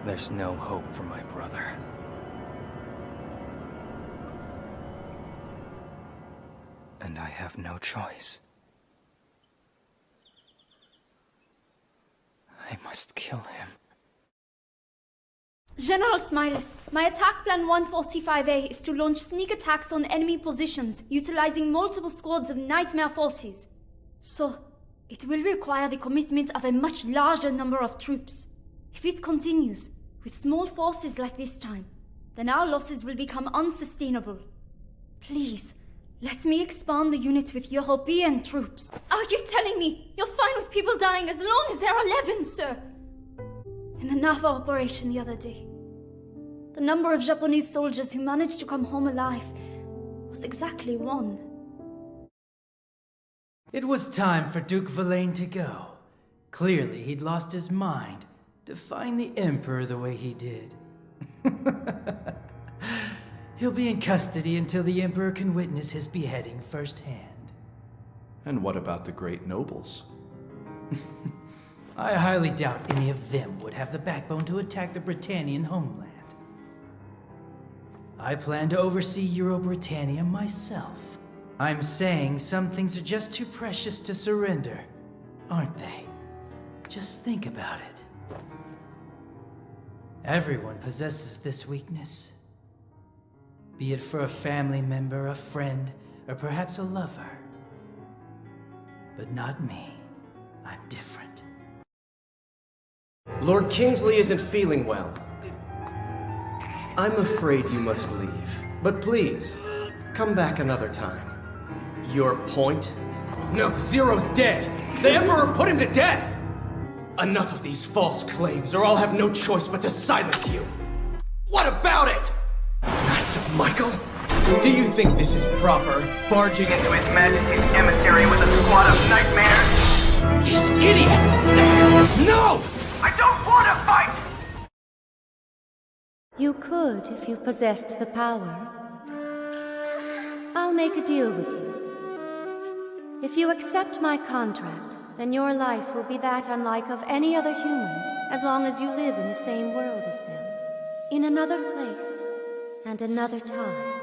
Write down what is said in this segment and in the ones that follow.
There's no hope for my brother. And I have no choice. I must kill him. General Smilus, my attack plan 145A is to launch sneak attacks on enemy positions, utilizing multiple squads of nightmare forces. So, it will require the commitment of a much larger number of troops. If it continues, with small forces like this time, then our losses will become unsustainable. Please, let me expand the unit with European troops. Are you telling me you're fine with people dying as long as there are 11, sir? In the Nava operation the other day, the number of Japanese soldiers who managed to come home alive was exactly 1. It was time for Duke Verlaine to go. Clearly, he'd lost his mind to find the Emperor the way he did. He'll be in custody until the Emperor can witness his beheading firsthand. And what about the great nobles? I highly doubt any of them would have the backbone to attack the Britannian homeland. I plan to oversee Euro-Britannia myself. I'm saying some things are just too precious to surrender, aren't they? Just think about it. Everyone possesses this weakness. Be it for a family member, a friend, or perhaps a lover. But not me. I'm different. Lord Kingsley isn't feeling well. I'm afraid you must leave. But please, come back another time. Your point? No, Zero's dead! The Emperor put him to death! Enough of these false claims, or I'll have no choice but to silence you! What about it? Knights of Michael? Do you think this is proper? Barging into His Majesty's emissary with a squad of nightmares? These idiots! No! I don't want to fight! You could if you possessed the power. I'll make a deal with you. If you accept my contract, then your life will be that unlike of any other humans, as long as you live in the same world as them. In another place, and another time.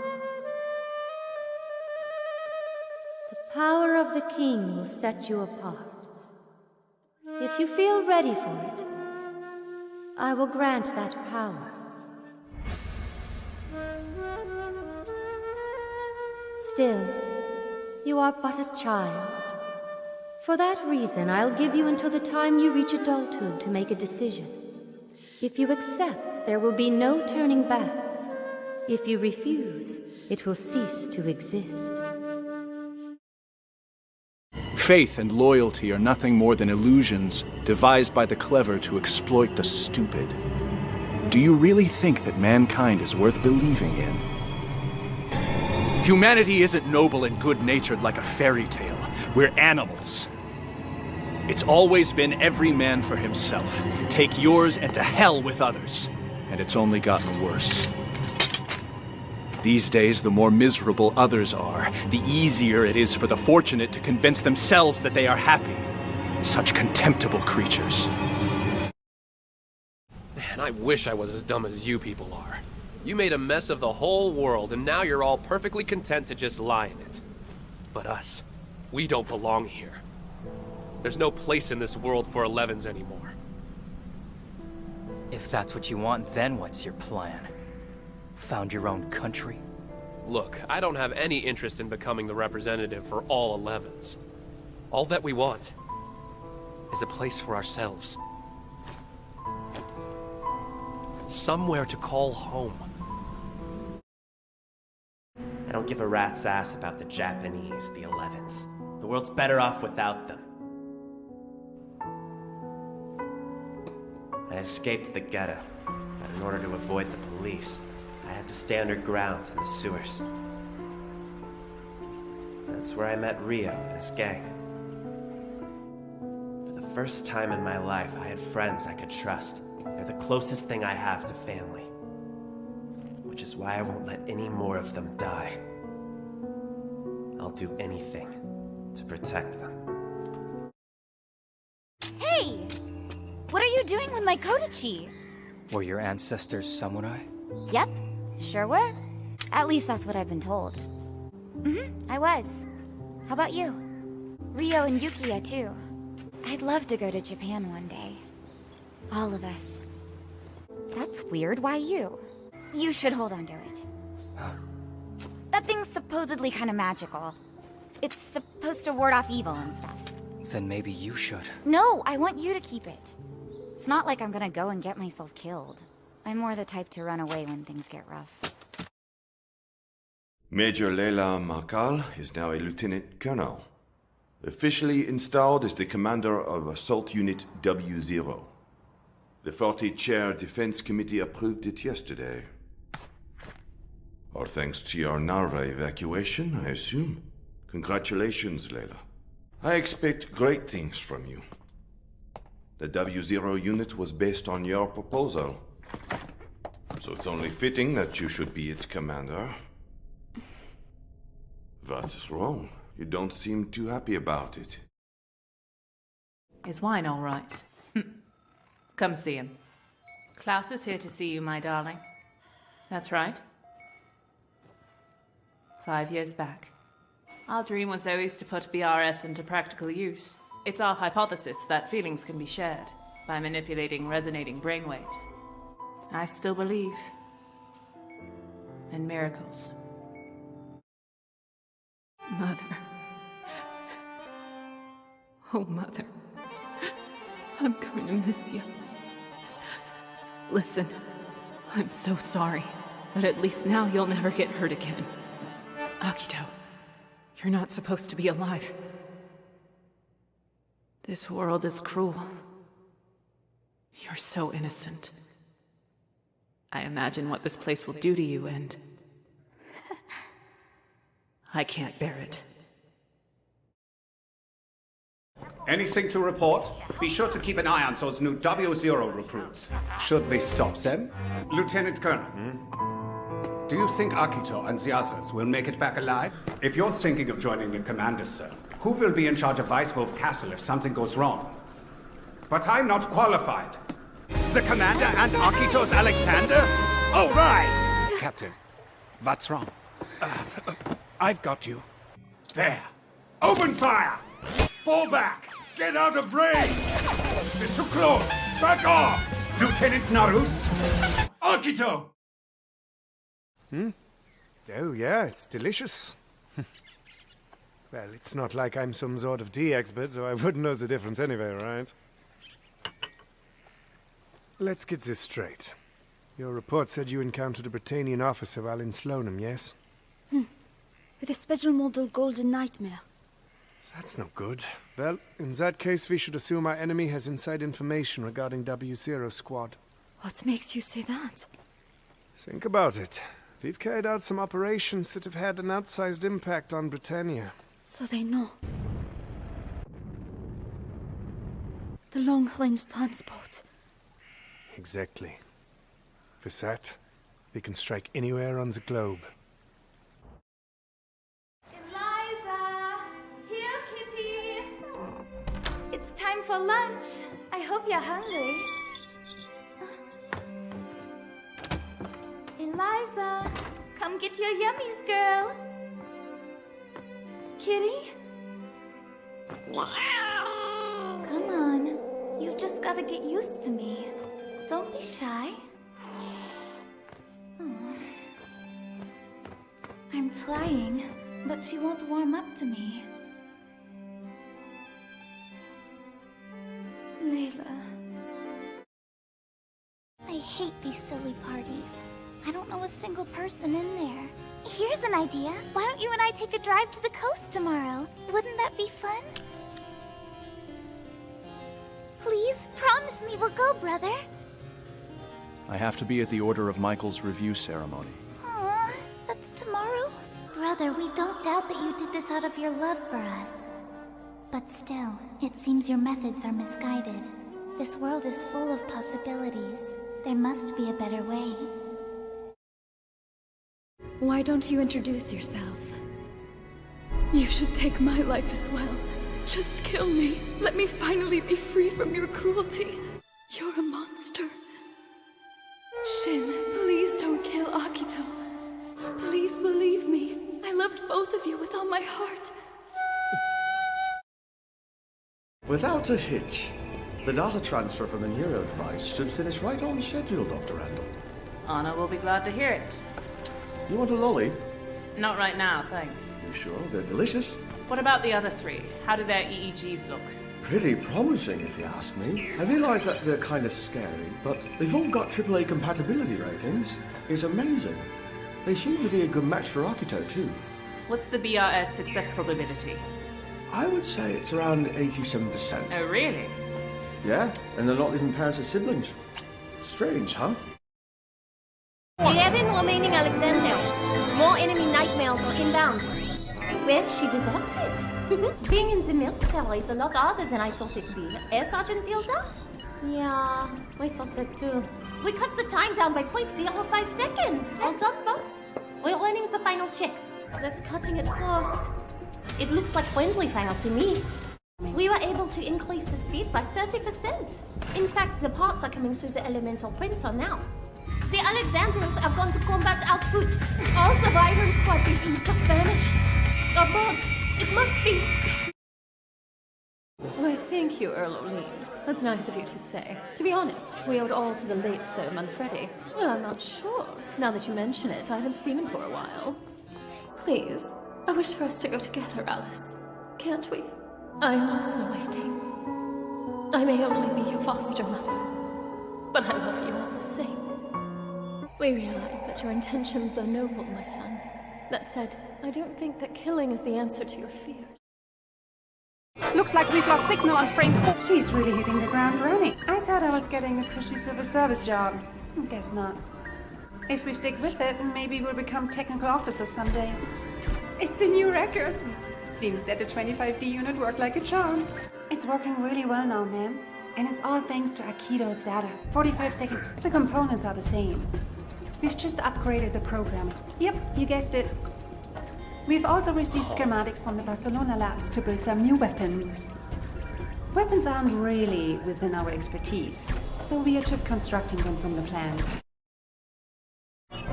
The power of the king will set you apart. If you feel ready for it, I will grant that power. Still, you are but a child. For that reason, I'll give you until the time you reach adulthood to make a decision. If you accept, there will be no turning back. If you refuse, it will cease to exist. Faith and loyalty are nothing more than illusions devised by the clever to exploit the stupid. Do you really think that mankind is worth believing in? Humanity isn't noble and good-natured like a fairy tale. We're animals. It's always been every man for himself. Take yours and to hell with others. And it's only gotten worse. These days, the more miserable others are, the easier it is for the fortunate to convince themselves that they are happy. Such contemptible creatures. Man, I wish I was as dumb as you people are. You made a mess of the whole world, and now you're all perfectly content to just lie in it. But us, we don't belong here. There's no place in this world for 11s anymore. If that's what you want, then what's your plan? Found your own country? Look, I don't have any interest in becoming the representative for all 11s. All that we want is a place for ourselves. Somewhere to call home. I don't give a rat's ass about the Japanese, the 11s. The world's better off without them. I escaped the ghetto, but in order to avoid the police, I had to stay underground in the sewers. That's where I met Rio and his gang. For the first time in my life, I had friends I could trust. They're the closest thing I have to family. Which is why I won't let any more of them die. I'll do anything to protect them. Hey! What are you doing with my Kodachi? Were your ancestors samurai? Yep, sure were. At least that's what I've been told. I was. How about you? Ryo and Yukiya too. I'd love to go to Japan one day. All of us. That's weird, why you? You should hold on to it. That thing's supposedly kind of magical. It's supposed to ward off evil and stuff. Then maybe you should. No, I want you to keep it. It's not like I'm gonna go and get myself killed. I'm more the type to run away when things get rough. Major Leila Malcal is now a lieutenant colonel, officially installed as the commander of Assault Unit W0. The 40-chair Defense Committee approved it yesterday. All thanks to your Narva evacuation, I assume. Congratulations, Leila. I expect great things from you. The W0 unit was based on your proposal, so it's only fitting that you should be its commander. What is wrong? You don't seem too happy about it. Is wine all right? Come see him. Klaus is here to see you, my darling. That's right. 5 years back. Our dream was always to put VRS into practical use. It's our hypothesis that feelings can be shared by manipulating resonating brainwaves. I still believe in miracles. Mother. Oh, Mother. I'm going to miss you. Listen, I'm so sorry, but at least now you'll never get hurt again. Akito, you're not supposed to be alive. This world is cruel. You're so innocent. I imagine what this place will do to you, and I can't bear it. Anything to report? Be sure to keep an eye on those new W0 recruits. Should we stop them? Lieutenant Colonel, do you think Akito and the others will make it back alive? If you're thinking of joining the commander, sir, who will be in charge of Vice Wolf Castle if something goes wrong? But I'm not qualified. The commander and Akito's Alexander? Oh, right! Captain, what's wrong? I've got you. There. Open fire! Fall back! Get out of range! They're too close! Back off! Lieutenant Narus! Akito! Oh, yeah, it's delicious. Well, it's not like I'm some sort of tea expert, so I wouldn't know the difference anyway, right? Let's get this straight. Your report said you encountered a Britannian officer while in Sloanham, yes? With a special model golden nightmare. That's no good. Well, in that case, we should assume our enemy has inside information regarding W0 Squad. What makes you say that? Think about it. We've carried out some operations that have had an outsized impact on Britannia. So they know. The long-range transport. Exactly. With that, we can strike anywhere on the globe. Eliza! Here, kitty! It's time for lunch. I hope you're hungry. Eliza! Come get your yummies, girl! Kitty? Come on. You've just gotta get used to me. Don't be shy. I'm trying, but she won't warm up to me. Leila. I hate these silly parties. I don't know a single person in there. Here's an idea. Why don't you and I take a drive to the coast tomorrow? Wouldn't that be fun? Please, promise me we'll go, brother. I have to be at the Order of Michael's review ceremony. Aw, that's tomorrow? Brother, we don't doubt that you did this out of your love for us. But still, it seems your methods are misguided. This world is full of possibilities. There must be a better way. Why don't you introduce yourself? You should take my life as well. Just kill me. Let me finally be free from your cruelty. You're a monster. Shin, please don't kill Akito. Please believe me. I loved both of you with all my heart. Without a hitch. The data transfer from the neuro device should finish right on schedule, Dr. Randall. Anna will be glad to hear it. You want a lolly? Not right now, thanks. You sure? They're delicious. What about the other three? How do their EEGs look? Pretty promising, if you ask me. I realize that they're kind of scary, but they've all got AAA compatibility ratings. It's amazing. They seem to be a good match for Akito, too. What's the BRS success probability? I would say it's around 87%. Oh, really? Yeah, and they're not even parents or siblings. Strange, huh? 11 remaining Alexanders. More enemy nightmares are inbound. Well, she deserves it. Being in the military is a lot harder than I thought it'd be. Eh, Sergeant Hilda? Yeah, I thought so too. We cut the time down by 0.05 seconds. All done, boss? We're running the final checks. That's cutting it close. It looks like friendly fire to me. We were able to increase the speed by 30%. In fact, the parts are coming through the elemental printer now. The Alexanders have gone to combat output. All survivors squad briefings just vanished. A bug. It must be. Why, thank you, Earl O'Leans. That's nice of you to say. To be honest, we owed all to the late Sir Manfredi. Well, I'm not sure. Now that you mention it, I haven't seen him for a while. Please, I wish for us to go together, Alice. Can't we? I am also waiting. I may only be your foster mother, but I love you all the same. We realize that your intentions are noble, my son. That said, I don't think that killing is the answer to your fears. Looks like we've lost signal on frame 4. She's really hitting the ground running. I thought I was getting a cushy civil service job. Guess not. If we stick with it, maybe we'll become technical officers someday. It's a new record. Seems that the 25D unit worked like a charm. It's working really well now, ma'am. And it's all thanks to Akito's data. 45 seconds. The components are the same. We've just upgraded the program. Yep, you guessed it. We've also received schematics from the Barcelona labs to build some new weapons. Weapons aren't really within our expertise, so we are just constructing them from the plans.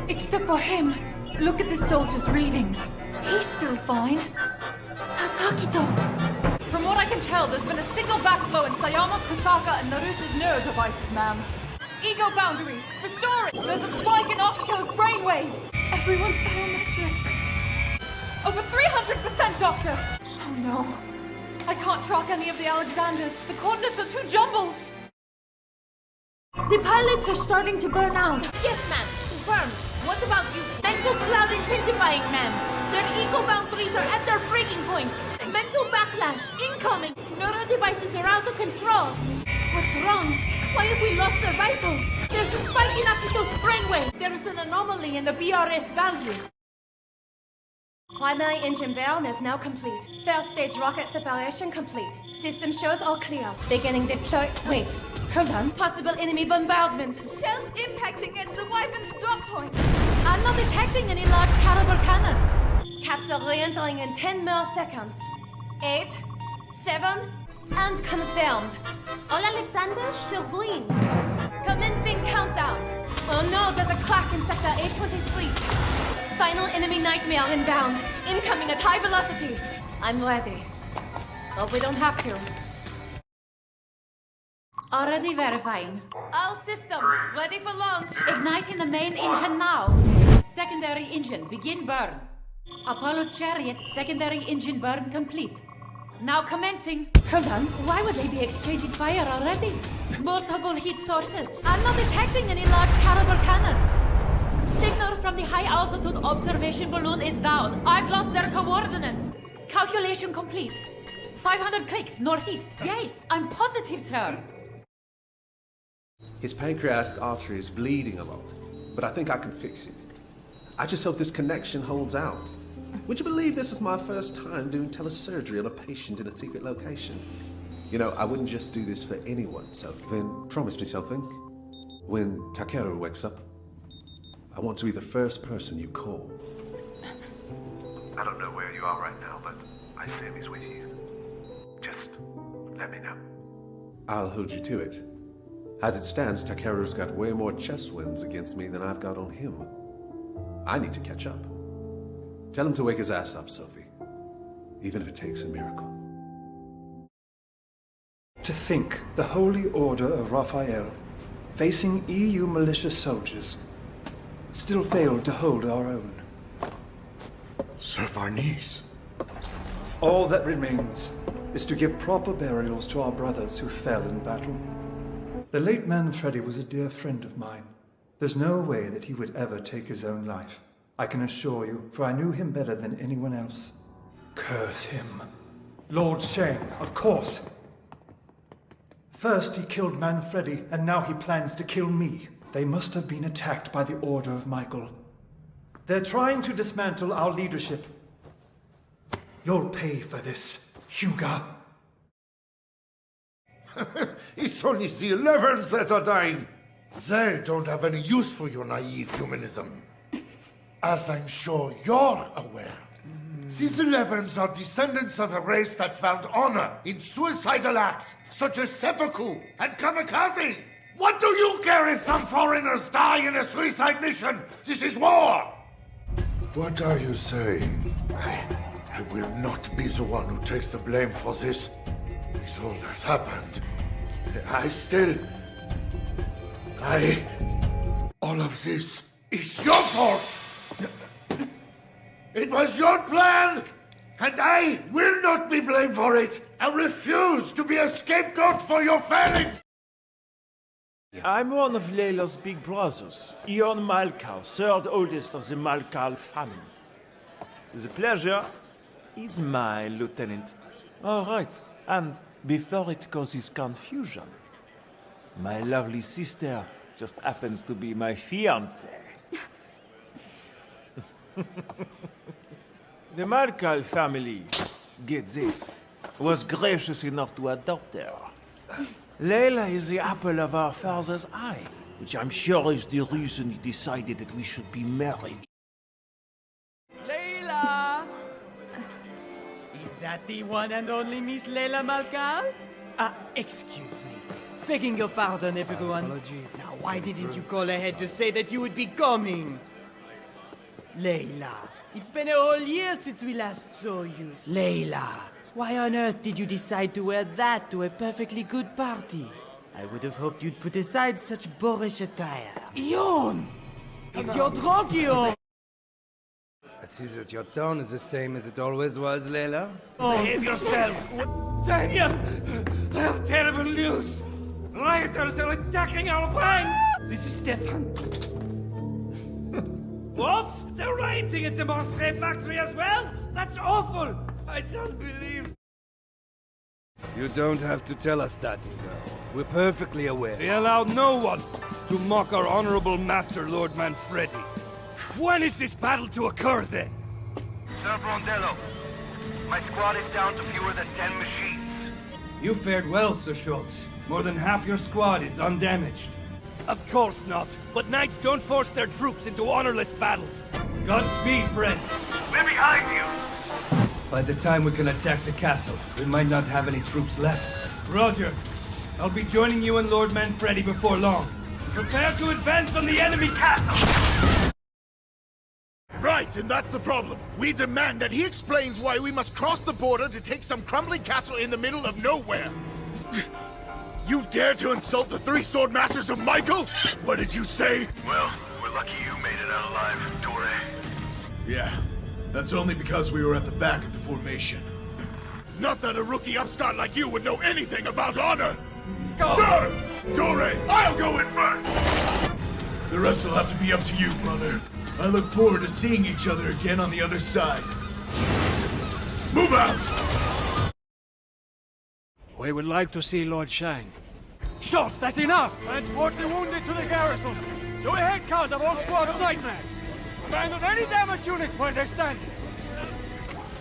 Except for him. Look at the soldier's readings. He's still fine. That's Akito. From what I can tell, there's been a signal backflow in Sayama, Kusaka, and Narusa's neuro devices, ma'am. Ego boundaries, restoring! There's a spike in Akito's brainwaves! Everyone's biometrics. Over 300%, Doctor! Oh no. I can't track any of the Alexanders. The coordinates are too jumbled. The pilots are starting to burn out. Yes, ma'am. Confirmed. What about you? Mental cloud intensifying, ma'am. Their ego boundaries are at their breaking point. Mental backlash incoming. Neuro devices are out of control. What's wrong? Why have we lost their vitals? There's a spike in Akito's brainwave. There is an anomaly in the BRS values. Primary engine burn is now complete. First stage rocket separation complete. System shows all clear. Beginning deploy. Wait, hold on. Possible enemy bombardment. Shells impacting at the weapon's drop point. I'm not detecting any large caliber cannons. Capsule re-entering in 10 more seconds. 8, 7, and confirmed. All Alexanders should bleed. Commencing countdown. Oh no, there's a crack in sector 823. Final enemy nightmare inbound. Incoming at high velocity. I'm ready. But we don't have to. Already verifying. All systems ready for launch. Igniting the main engine now. Secondary engine begin burn. Apollo's chariot secondary engine burn complete. Now commencing. Hold on. Why would they be exchanging fire already? Multiple heat sources. I'm not detecting any large caliber cannons. Signal from the high-altitude observation balloon is down. I've lost their coordinates. Calculation complete. 500 clicks northeast. Yes, I'm positive, sir. His pancreatic artery is bleeding a lot, but I think I can fix it. I just hope this connection holds out. Would you believe this is my first time doing telesurgery on a patient in a secret location? You know, I wouldn't just do this for anyone, so then promise me something. When Takeru wakes up, I want to be the first person you call. I don't know where you are right now, but I assume he's with you. Just let me know. I'll hold you to it. As it stands, Takeru's got way more chest wins against me than I've got on him. I need to catch up. Tell him to wake his ass up, Sophie. Even if it takes a miracle. To think the Holy Order of Raphael, facing EU militia soldiers, still failed to hold our own. Serve our knees. All that remains is to give proper burials to our brothers who fell in battle. The late Manfredi was a dear friend of mine. There's no way that he would ever take his own life. I can assure you, for I knew him better than anyone else. Curse him. Lord Shaing, of course. First he killed Manfredi, and now he plans to kill me. They must have been attacked by the Order of Michael. They're trying to dismantle our leadership. You'll pay for this, Hyuga. It's only the 11s that are dying. They don't have any use for your naive humanism. As I'm sure you're aware. These 11s are descendants of a race that found honor in suicidal acts such as seppuku and kamikaze. What do you care if some foreigners die in a suicide mission? This is war! What are you saying? I will not be the one who takes the blame for this. This all has happened. All of this is your fault! It was your plan! And I will not be blamed for it! I refuse to be a scapegoat for your failings! I'm one of Leila's big brothers, Leila Malcal, third oldest of the Malcal family. The pleasure is mine, Lieutenant. All right, and before it causes confusion, my lovely sister just happens to be my fiancée. The Malcal family, get this, was gracious enough to adopt her. Leila is the apple of our father's eye, which I'm sure is the reason he decided that we should be married. Leila! Is that the one and only Miss Leila Malcal? Excuse me. Begging your pardon, everyone. Apologies. Now, why didn't you call ahead to say that you would be coming? Leila, it's been a whole year since we last saw you. Leila, why on earth did you decide to wear that to a perfectly good party? I would have hoped you'd put aside such boorish attire. Ion! Is your drunk, Ion? I see that your tone is the same as it always was, Leila. Behave yourself! Daniel! I have terrible news! Rioters are attacking our plans! This is Stefan. What? They're rioting at the Marseille factory as well? That's awful! I don't believe... You don't have to tell us that, Hugo. We're perfectly aware. We allow no one to mock our honorable master, Lord Manfredi. When is this battle to occur, then? Sir Brondello, my squad is down to fewer than 10 machines. You fared well, Sir Schultz. More than half your squad is undamaged. Of course not, but knights don't force their troops into honorless battles. Godspeed, friend. We're behind you! By the time we can attack the castle, we might not have any troops left. Roger. I'll be joining you and Lord Manfredi before long. Prepare to advance on the enemy castle! Right, and that's the problem. We demand that he explains why we must cross the border to take some crumbling castle in the middle of nowhere. You dare to insult the three sword masters of Michael? What did you say? Well, we're lucky you made it out alive, Dore. Yeah, that's only because we were at the back of the formation. Not that a rookie upstart like you would know anything about honor! Go! Sir! Dore, I'll go in first! The rest will have to be up to you, brother. I look forward to seeing each other again on the other side. Move out! We would like to see Lord Shaing. Schultz, that's enough! Transport the wounded to the garrison! Do a head count of all squad of nightmares! Find out any damaged units where they're standing!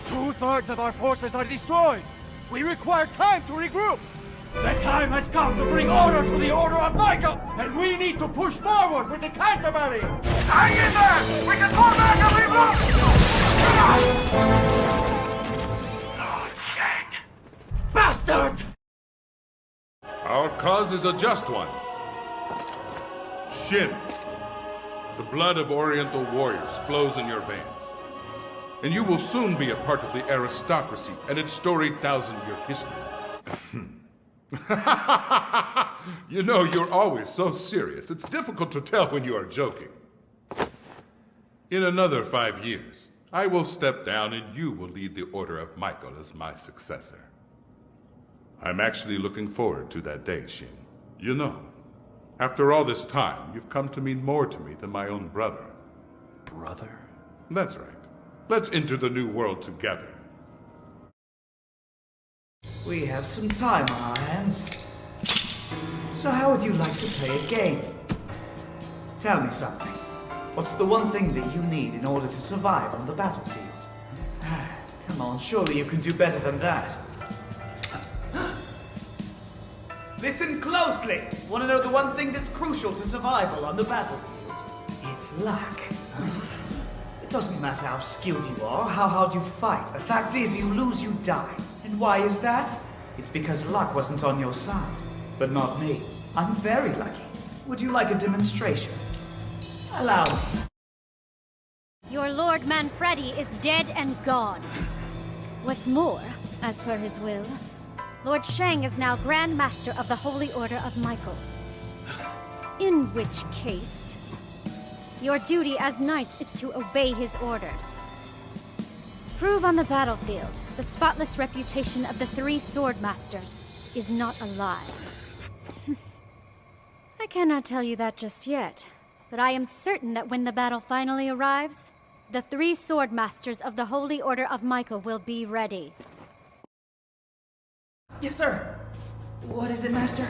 2/3 of our forces are destroyed! We require time to regroup! The time has come to bring order to the Order of Michael! And we need to push forward with the counter-rally! Hang in there! We can fall back and regroup! Lord Shaing! Bastard! Our cause is a just one. Shin, the blood of Oriental warriors flows in your veins. And you will soon be a part of the aristocracy and its storied thousand-year history. You know, you're always so serious. It's difficult to tell when you are joking. In another 5 years, I will step down and you will lead the Order of Michael as my successor. I'm actually looking forward to that day, Shin. You know, after all this time, you've come to mean more to me than my own brother. Brother? That's right. Let's enter the new world together. We have some time on our hands. So how would you like to play a game? Tell me something. What's the one thing that you need in order to survive on the battlefield? Come on, surely you can do better than that. Listen closely! Want to know the one thing that's crucial to survival on the battlefield? It's luck. It doesn't matter how skilled you are, how hard you fight. The fact is, you lose, you die. And why is that? It's because luck wasn't on your side. But not me. I'm very lucky. Would you like a demonstration? Allow me. Your Lord Manfredi is dead and gone. What's more, as per his will, Lord Shaing is now Grand Master of the Holy Order of Michael. In which case, your duty as knights is to obey his orders. Prove on the battlefield the spotless reputation of the three Sword Masters is not a lie. I cannot tell you that just yet, but I am certain that when the battle finally arrives, the three Sword Masters of the Holy Order of Michael will be ready. Yes, sir. What is it, Master?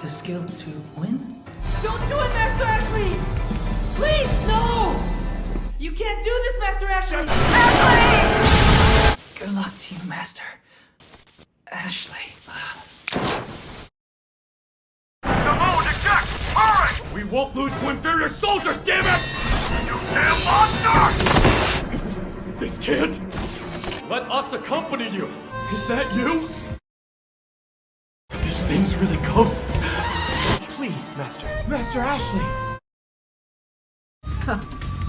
The skill to win? Don't do it, Master Ashley! Please, no! You can't do this, Master Ashley! Ashley! Good luck to you, Master. Ashley. We won't lose to inferior soldiers, damn it! You damn monster! This can't. Let us accompany you. Is that you? Are these things really ghosts? Please, Master. Master Ashley!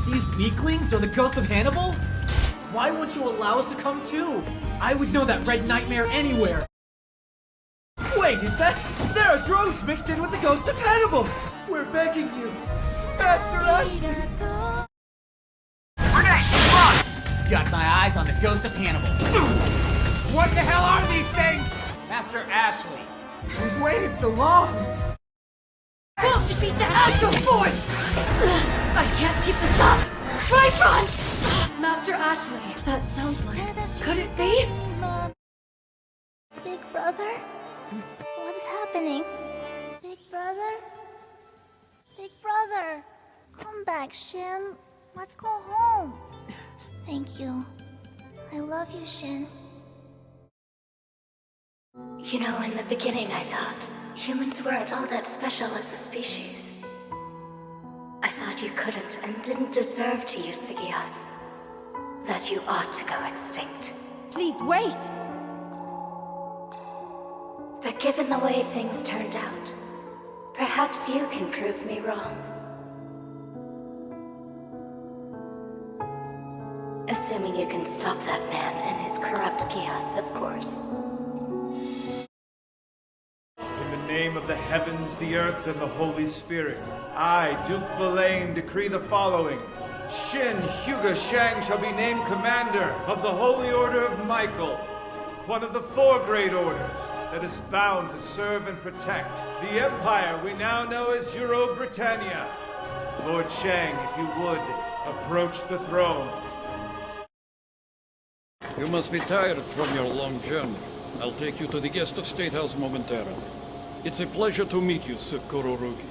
These weaklings are the ghosts of Hannibal? Why won't you allow us to come too? I would know that red nightmare anywhere. Wait, is that? There are drones mixed in with the ghosts of Hannibal! We're begging you, Master Ashley! Got my eyes on the ghost of Hannibal. What the hell are these things? Master Ashley. We've waited so long! Help defeat the Astral Force! I can't keep this up! Try run! Master Ashley, that sounds like... Could it be? Big brother? What's happening? Big brother? Big brother! Come back, Shin. Let's go home. Thank you. I love you, Shin. You know, in the beginning I thought humans weren't all that special as a species. I thought you couldn't and didn't deserve to use the Geass. That you ought to go extinct. Please, wait! But given the way things turned out, perhaps you can prove me wrong. Assuming you can stop that man and his corrupt Geass, of course. In the name of the heavens, the earth, and the Holy Spirit, I, Duke Verlaine, decree the following. Shin Hyuga Shaing shall be named commander of the Holy Order of Michael, one of the four great orders that is bound to serve and protect the empire we now know as Euro-Britannia. Lord Shaing, if you would, approach the throne. You must be tired from your long journey. I'll take you to the guest of State House momentarily. It's a pleasure to meet you, Sir Kurorugi.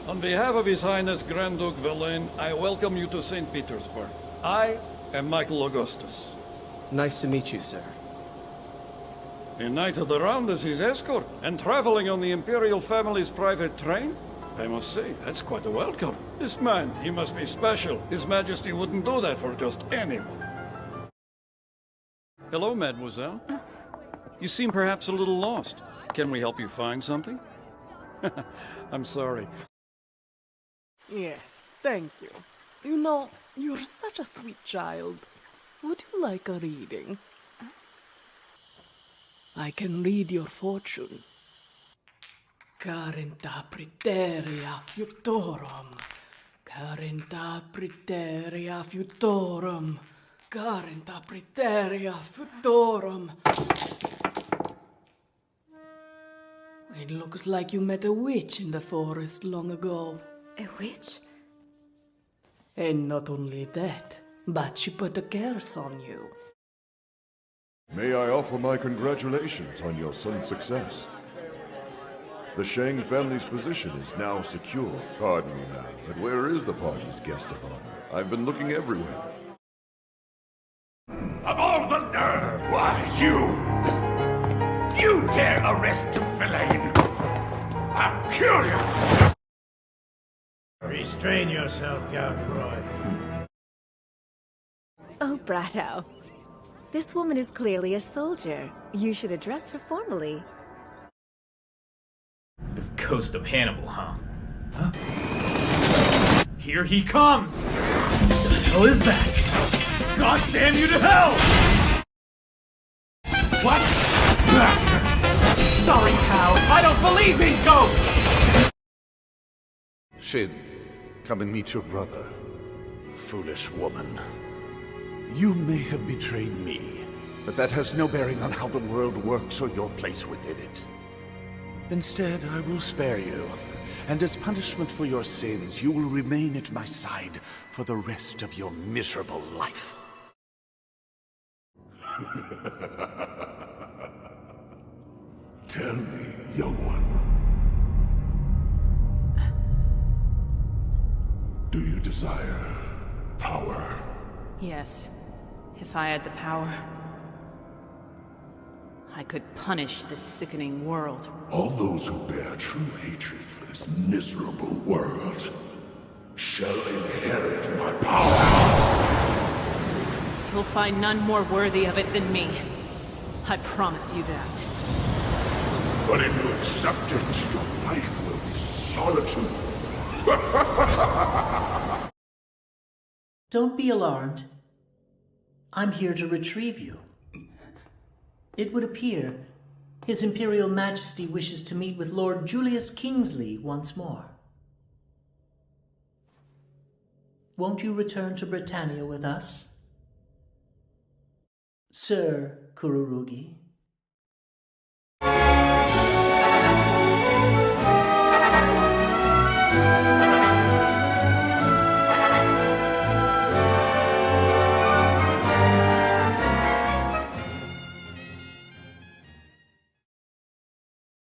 On behalf of His Highness Grand Duke Verlaine, I welcome you to St. Petersburg. I am Michael Augustus. Nice to meet you, sir. A knight of the round as his escort, and traveling on the Imperial family's private train? I must say, that's quite a welcome. This man, he must be special. His Majesty wouldn't do that for just anyone. Hello, mademoiselle. You seem perhaps a little lost. Can we help you find something? I'm sorry. Yes, thank you. You know, you're such a sweet child. Would you like a reading? I can read your fortune. Carenta praeterea futorum. Carenta praeterea futorum. Carenta praeterea futorum. It looks like you met a witch in the forest long ago. A witch? And not only that, but she put a curse on you. May I offer my congratulations on your son's success. The Shaing family's position is now secure. Pardon me, ma'am, but where is the party's guest of honor? I've been looking everywhere. Of all the nerve! Why, you dare arrest Duke Villain! I'll kill you! Restrain yourself, Godfroy. Oh, Bratow. This woman is clearly a soldier. You should address her formally. The Ghost of Hannibal, huh? Here he comes! What the hell is that? God damn you to hell! What? Sorry, pal. I don't believe in ghosts! Shin, come and meet your brother. Foolish woman. You may have betrayed me, but that has no bearing on how the world works or your place within it. Instead, I will spare you, and as punishment for your sins, you will remain at my side for the rest of your miserable life. Tell me, young one. Do you desire power? Yes. If I had the power, I could punish this sickening world. All those who bear true hatred for this miserable world shall inherit my power. You'll find none more worthy of it than me. I promise you that. But if you accept it, your life will be solitude. Don't be alarmed. I'm here to retrieve you. It would appear His Imperial Majesty wishes to meet with Lord Julius Kingsley once more. Won't you return to Britannia with us? Sir Kururugi?